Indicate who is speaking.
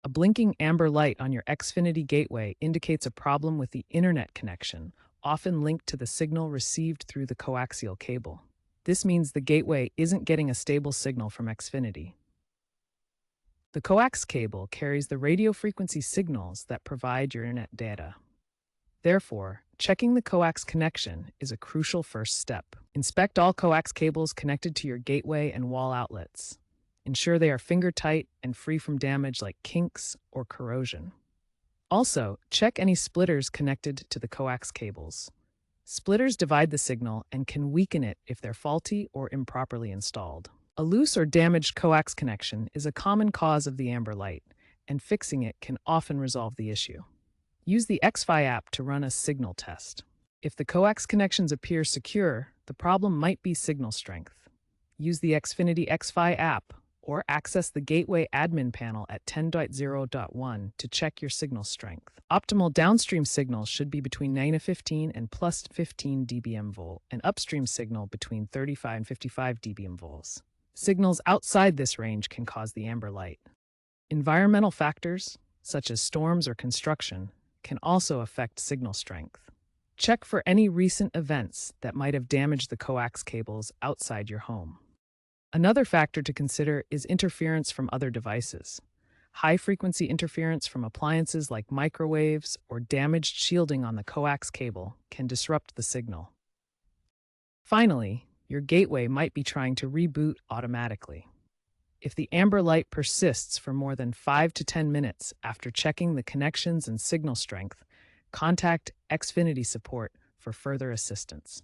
Speaker 1: A blinking amber light on your Xfinity Gateway indicates a problem with the internet connection, often linked to the signal received through the coaxial cable. This means the gateway isn't getting a stable signal from Xfinity. The coax cable carries the radio frequency signals that provide your internet data. Therefore, checking the coax connection is a crucial first step. Inspect all coax cables connected to your gateway and wall outlets. Ensure they are finger-tight and free from damage like kinks or corrosion. Also, check any splitters connected to the coax cables. Splitters divide the signal and can weaken it if they're faulty or improperly installed. A loose or damaged coax connection is a common cause of the amber light, and fixing it can often resolve the issue. Use the Xfi app to run a signal test. If the coax connections appear secure, the problem might be signal strength. Use the Xfinity Xfi app or access the Gateway admin panel at 10.0.1 to check your signal strength. Optimal downstream signals should be between -15 and +15 dBm vol, and upstream signal between 35 and 55 dBm vols. Signals outside this range can cause the amber light. Environmental factors, such as storms or construction, can also affect signal strength. Check for any recent events that might have damaged the coax cables outside your home. Another factor to consider is interference from other devices. High-frequency interference from appliances like microwaves or damaged shielding on the coax cable can disrupt the signal. Finally, your gateway might be trying to reboot automatically. If the amber light persists for more than 5 to 10 minutes after checking the connections and signal strength, contact Xfinity support for further assistance.